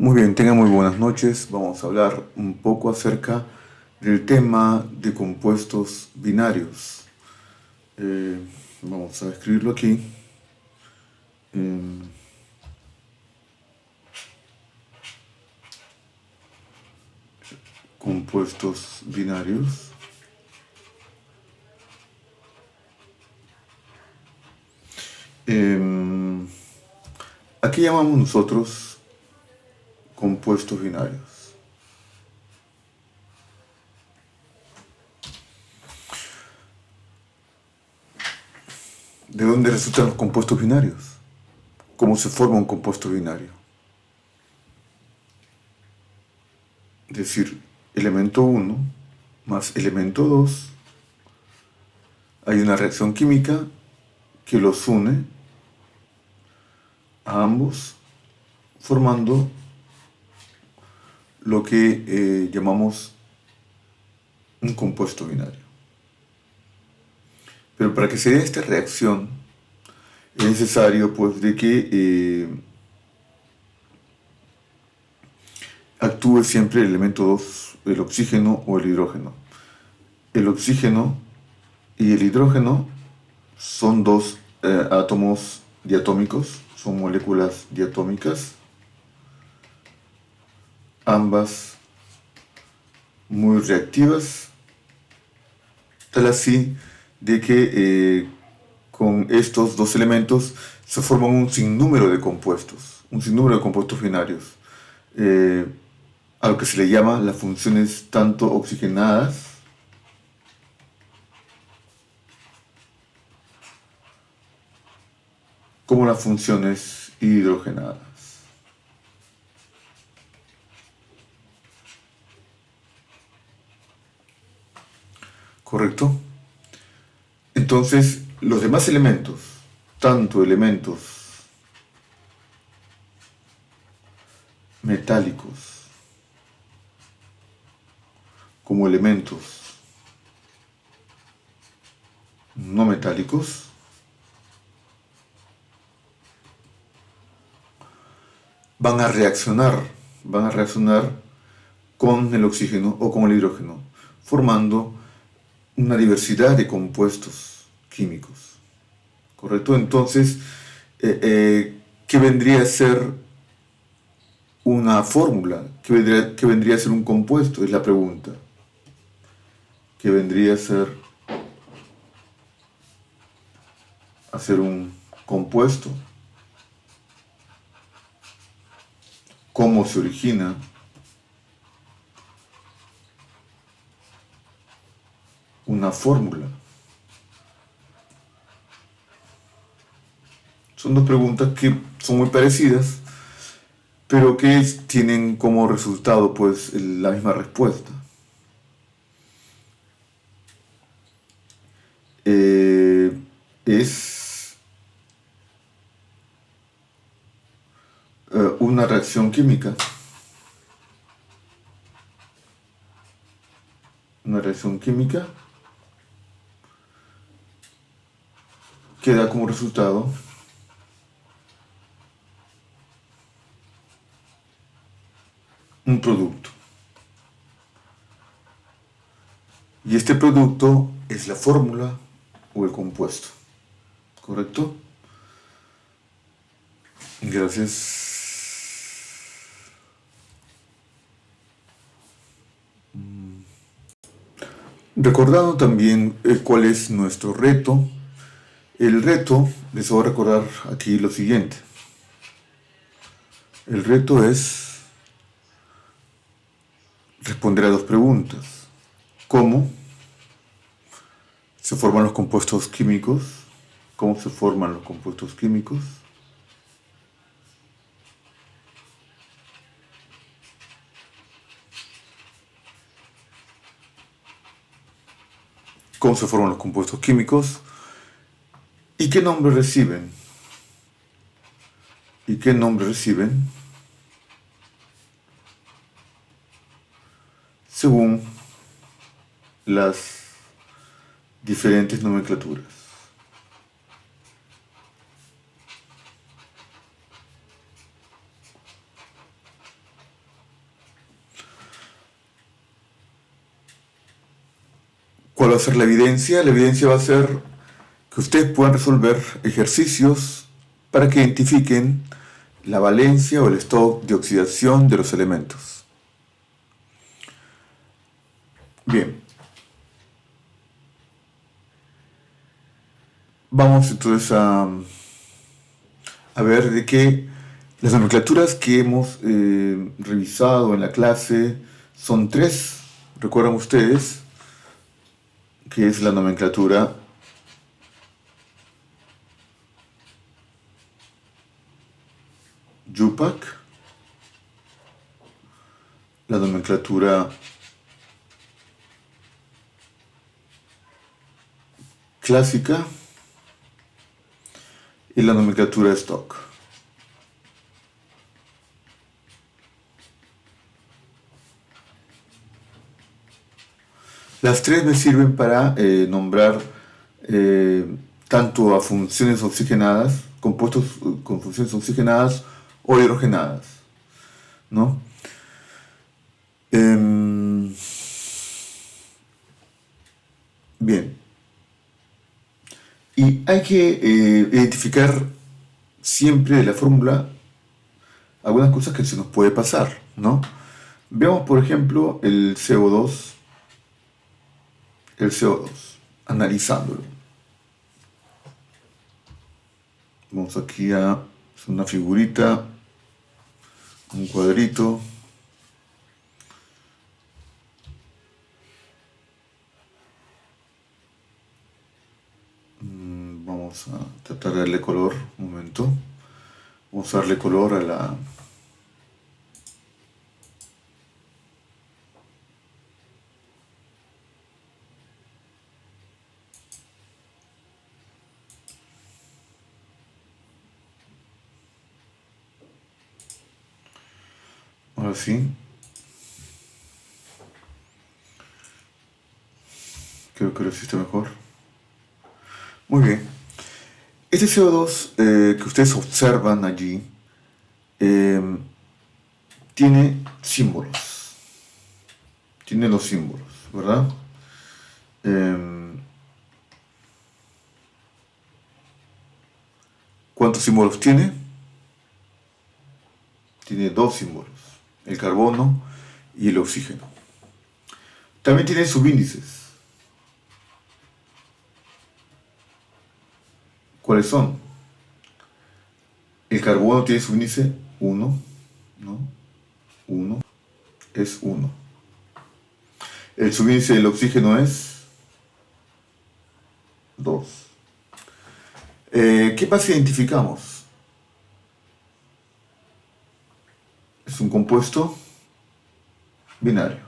Muy bien, tengan muy buenas noches. Vamos a hablar un poco acerca del tema de compuestos binarios. Eh, Vamos a escribirlo aquí. Em, Compuestos binarios. Em, Aquí llamamos nosotros compuestos binarios. ¿De dónde resultan los compuestos binarios? ¿Cómo se forma un compuesto binario? Es decir, elemento 1 más elemento 2. Hay una reacción química que los une a ambos, formando lo que llamamos un compuesto binario. Pero para que se dé esta reacción es necesario pues de que actúe siempre el elemento 2, el oxígeno o el hidrógeno. El oxígeno y el hidrógeno son dos átomos diatómicos, son moléculas diatómicas, ambas muy reactivas, tal así de que con estos dos elementos se forman un sinnúmero de compuestos binarios, a lo que se le llama las funciones tanto oxigenadas como las funciones hidrogenadas. ¿Correcto? Entonces, los demás elementos, tanto elementos metálicos como elementos no metálicos, van a reaccionar con el oxígeno o con el hidrógeno, formando una diversidad de compuestos químicos. ¿Correcto? Entonces, ¿qué vendría a ser una fórmula? ¿Qué vendría a ser un compuesto? Es la pregunta. ¿Qué vendría a ser un compuesto? ¿Cómo se origina? Una fórmula. Son dos preguntas que son muy parecidas, pero que tienen como resultado pues la misma respuesta. Es una reacción química. Una reacción química que da como resultado un producto. Y este producto es la fórmula o el compuesto. ¿Correcto? Gracias. Recordando también cuál es nuestro reto. El reto, les voy a recordar aquí lo siguiente. El reto es responder a dos preguntas. ¿Cómo se forman los compuestos químicos? ¿Cómo se forman los compuestos químicos? ¿Cómo se forman los compuestos químicos? ¿Y qué nombre reciben? ¿Y qué nombre reciben? Según las diferentes nomenclaturas. ¿Cuál va a ser la evidencia? La evidencia va a ser que ustedes puedan resolver ejercicios para que identifiquen la valencia o el estado de oxidación de los elementos. Bien. Vamos entonces a ver de qué las nomenclaturas que hemos revisado en la clase son tres. Recuerdan ustedes que es la nomenclatura YUPAC, la nomenclatura clásica y la nomenclatura stock. Las tres me sirven para nombrar tanto a funciones oxigenadas, compuestos con funciones oxigenadas o hidrogenadas, ¿no? Bien. Y hay que identificar siempre de la fórmula algunas cosas que se nos puede pasar, ¿no? Veamos, por ejemplo, el CO2, analizándolo. Vamos aquí a hacer una figurita, un cuadrito. Vamos a tratar de darle color, un momento. Vamos a darle color a la... Ahora sí. Creo que ahora sí está mejor. Muy bien. Este CO2 que ustedes observan allí tiene símbolos. Tiene los símbolos, ¿verdad? ¿Cuántos símbolos tiene? Tiene dos símbolos, el carbono y el oxígeno. También tiene subíndices. ¿Cuáles son? El carbono tiene subíndice 1, ¿no? 1 es 1. El subíndice del oxígeno es 2. ¿Qué pasa si identificamos? Es un compuesto binario,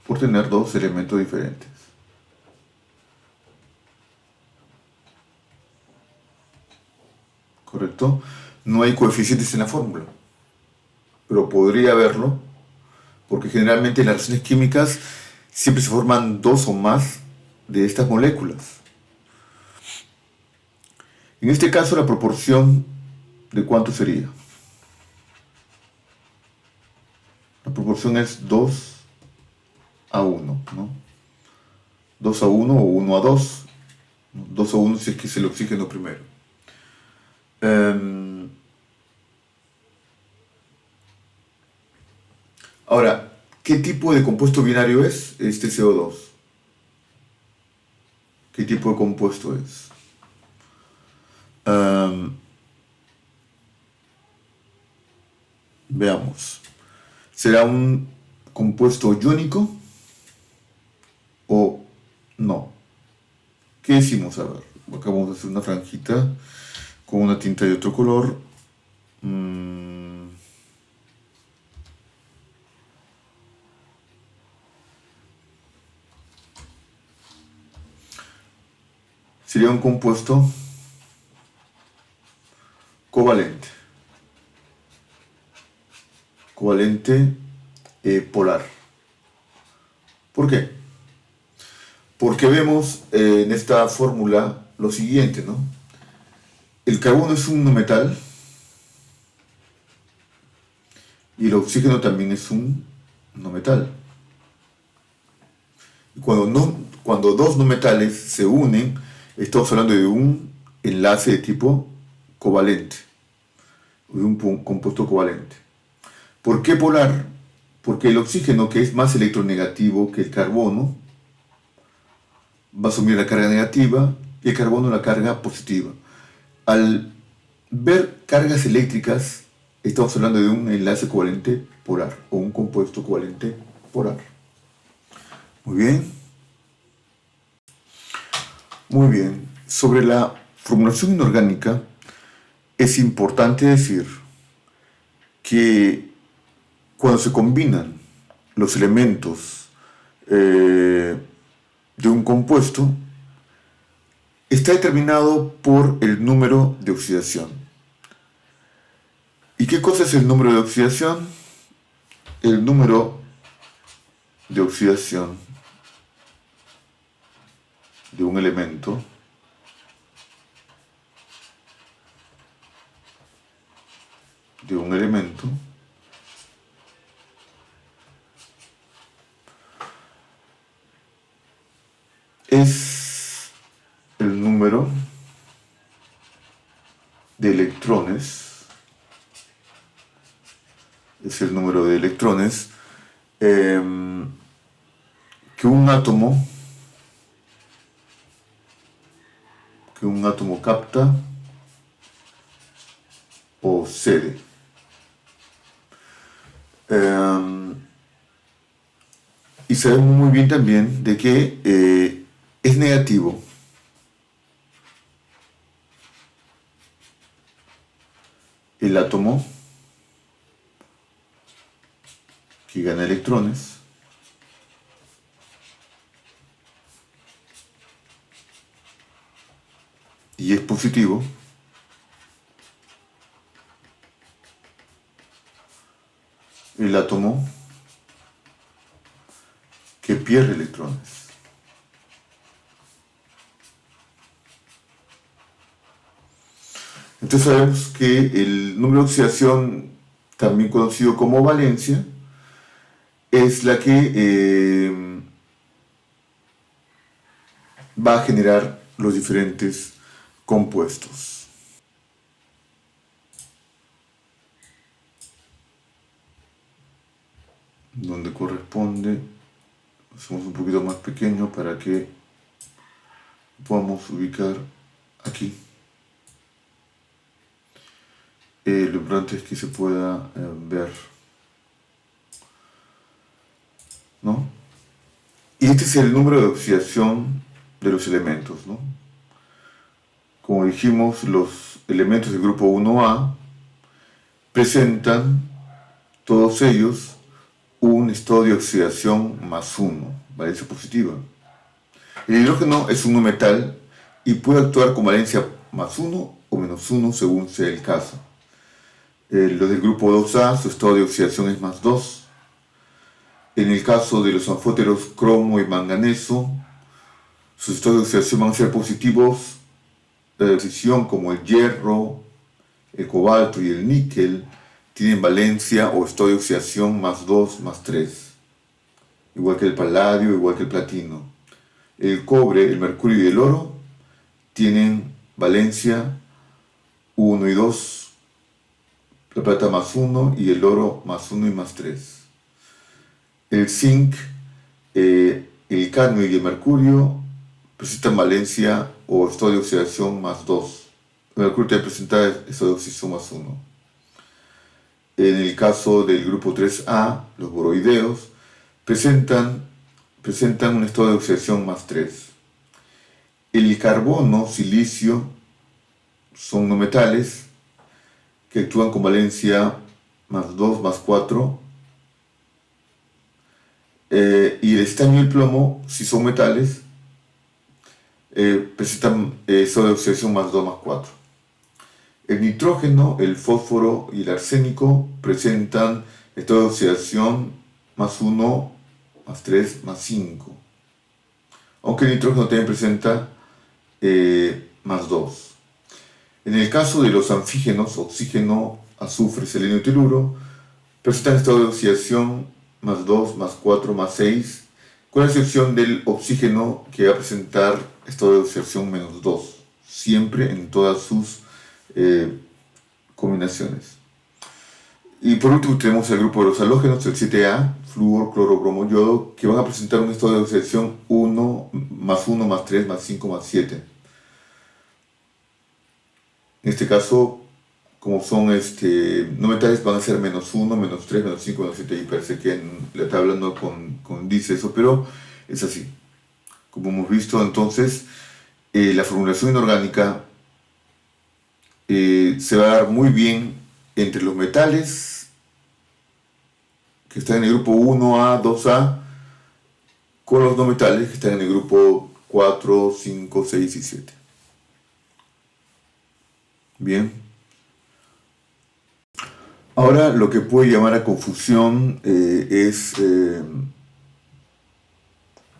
por tener dos elementos diferentes. ¿Correcto? No hay coeficientes en la fórmula, pero podría haberlo, porque generalmente en las reacciones químicas siempre se forman dos o más de estas moléculas. En este caso, la proporción de cuánto sería. La proporción es 2 a 1, ¿no? 2 a 1 o 1 a 2. 2 a 1 si es que es el oxígeno primero. Ahora, ¿qué tipo de compuesto binario es este CO2? ¿Qué tipo de compuesto es? Veamos. ¿Será un compuesto iónico o no? ¿Qué decimos? A ver, acá vamos a hacer una franjita con una tinta de otro color. Sería un compuesto covalente. Covalente polar. ¿Por qué? Porque vemos en esta fórmula lo siguiente, ¿no? El carbono es un no metal y el oxígeno también es un no metal. Y cuando dos no metales se unen, estamos hablando de un enlace de tipo covalente, de un compuesto covalente. ¿Por qué polar? Porque el oxígeno, que es más electronegativo que el carbono, va a asumir la carga negativa y el carbono la carga positiva. Al ver cargas eléctricas, estamos hablando de un enlace covalente polar o un compuesto covalente polar. Muy bien. Muy bien. Sobre la formulación inorgánica, es importante decir que cuando se combinan los elementos de un compuesto, está determinado por el número de oxidación. ¿Y qué cosa es el número de oxidación? El número de oxidación de un elemento es el número de electrones, que un átomo capta o cede. Y sabemos muy bien también de que es negativo el átomo que gana electrones y es positivo el átomo que pierde electrones. Entonces sabemos que el número de oxidación, también conocido como valencia, es la que va a generar los diferentes compuestos. Donde corresponde, hacemos un poquito más pequeño para que podamos ubicar aquí. Lo importante es que se pueda ver, ¿no? Y este es el número de oxidación de los elementos, ¿no? Como dijimos, los elementos del grupo 1A presentan, todos ellos, un estado de oxidación más 1, valencia positiva. El hidrógeno es un no metal y puede actuar con valencia más 1 o menos 1 según sea el caso. Los del grupo 2A, su estado de oxidación es más 2. En el caso de los anfóteros cromo y manganeso, sus estados de oxidación van a ser positivos de posición, como el hierro, el cobalto y el níquel, tienen valencia o estado de oxidación más 2, más 3. Igual que el paladio, igual que el platino. El cobre, el mercurio y el oro tienen valencia 1 y 2. La plata más 1 y el oro más 1 y más 3. El zinc, el cadmio y el mercurio presentan valencia o estado de oxidación más 2. El mercurio también presenta estado de oxidación más 1. En el caso del grupo 3A, los boroideos presentan un estado de oxidación más 3. El carbono, silicio, son no metales que actúan con valencia más 2, más 4, y el estaño y el plomo, si son metales, presentan estado de oxidación más 2, más 4. El nitrógeno, el fósforo y el arsénico presentan estado de oxidación más 1, más 3, más 5. Aunque el nitrógeno también presenta más 2. En el caso de los anfígenos, oxígeno, azufre, selenio y teluro, presentan estado de oxidación más 2, más 4, más 6 con la excepción del oxígeno, que va a presentar estado de oxidación -2, siempre en todas sus combinaciones. Y por último tenemos el grupo de los halógenos, el 7A, flúor, cloro, bromo, yodo, que van a presentar un estado de oxidación 1, +1, +3, +5, +7. En este caso, como son no metales, van a ser -1, -3, -5, -7, y parece que en la tabla no dice eso, pero es así. Como hemos visto, entonces, la formulación inorgánica se va a dar muy bien entre los metales que están en el grupo 1A, 2A, con los no metales que están en el grupo 4, 5, 6 y 7. Bien. Ahora, lo que puede llamar a confusión es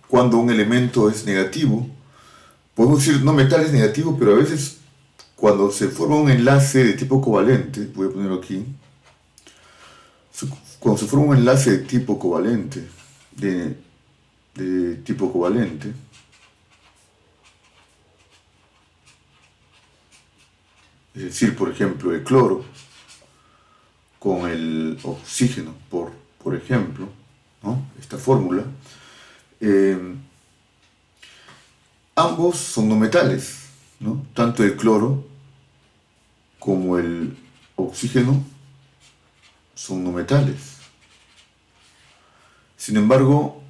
cuando un elemento es negativo. Podemos decir no metal es negativo, pero a veces cuando se forma un enlace de tipo covalente, voy a ponerlo aquí, cuando se forma un enlace de tipo covalente, de tipo covalente, es decir, por ejemplo, el cloro con el oxígeno, por ejemplo, ¿no? Esta fórmula, ambos son no metales, ¿no? Tanto el cloro como el oxígeno son no metales. Sin embargo,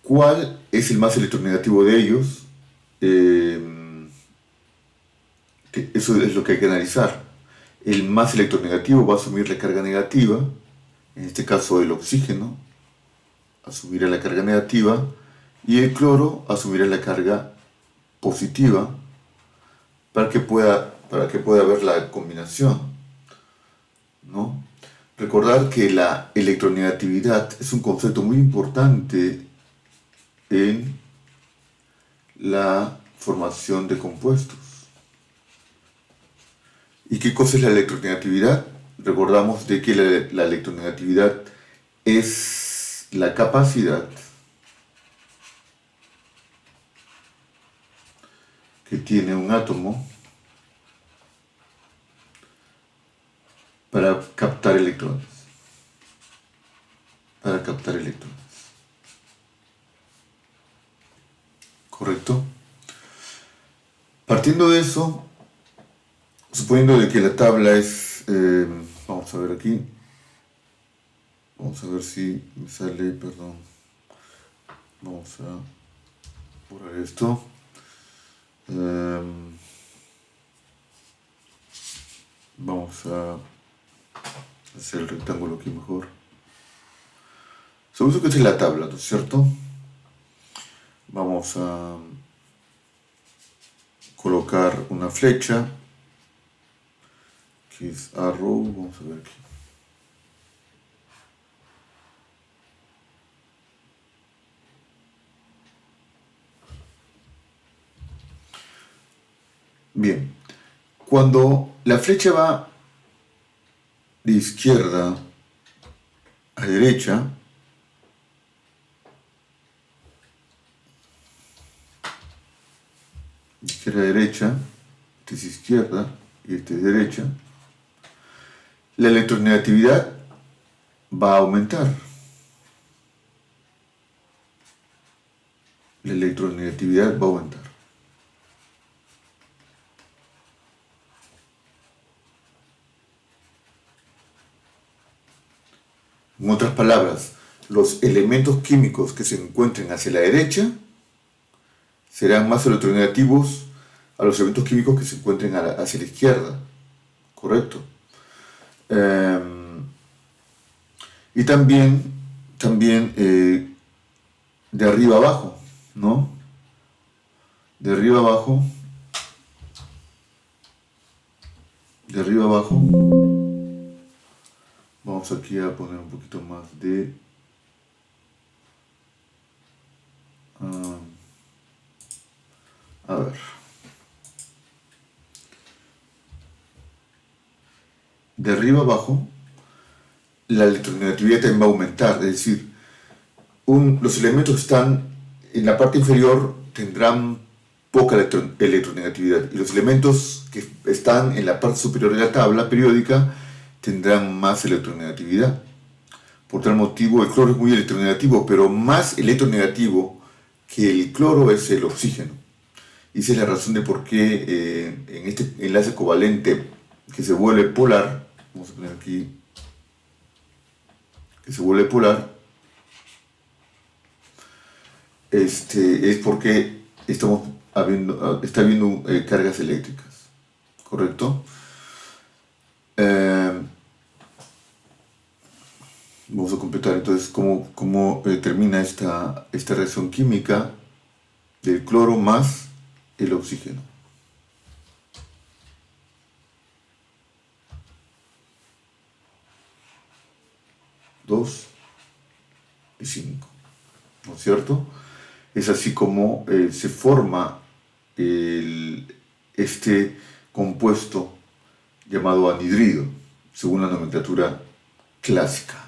¿cuál es el más electronegativo de ellos? Eso es lo que hay que analizar. El más electronegativo va a asumir la carga negativa, en este caso el oxígeno asumirá la carga negativa y el cloro asumirá la carga positiva para que pueda haber la combinación, ¿no? Recordar que la electronegatividad es un concepto muy importante en la formación de compuestos. ¿Y qué cosa es la electronegatividad? Recordamos de que la electronegatividad es la capacidad que tiene un átomo para captar electrones. ¿Correcto? Partiendo de eso, suponiendo de que la tabla es, vamos a ver aquí, vamos a ver si me sale, perdón, vamos a borrar esto. Vamos a hacer el rectángulo aquí mejor. Supongamos que esta es la tabla, ¿no es cierto? Vamos a colocar una flecha, que es arrow, vamos a ver aquí. Bien, cuando la flecha va de izquierda a derecha, izquierda a derecha, esta es izquierda y esta es derecha, la electronegatividad va a aumentar. La electronegatividad va a aumentar. En otras palabras, los elementos químicos que se encuentren hacia la derecha serán más electronegativos a los elementos químicos que se encuentren hacia la izquierda. ¿Correcto? Y también de arriba abajo, ¿no? De arriba abajo, vamos aquí a poner un poquito más de a ver, de arriba abajo la electronegatividad también va a aumentar, es decir, Los elementos que están en la parte inferior tendrán poca electronegatividad y los elementos que están en la parte superior de la tabla periódica tendrán más electronegatividad. Por tal motivo, el cloro es muy electronegativo, pero más electronegativo que el cloro es el oxígeno. Y esa es la razón de por qué en este enlace covalente que se vuelve polar, vamos a poner aquí, que se vuelve polar, es porque está habiendo cargas eléctricas, ¿correcto? Vamos a completar entonces cómo termina esta reacción química del cloro más el oxígeno. 2 y 5, ¿no es cierto? Es así como se forma este compuesto llamado anhidrido, según la nomenclatura clásica.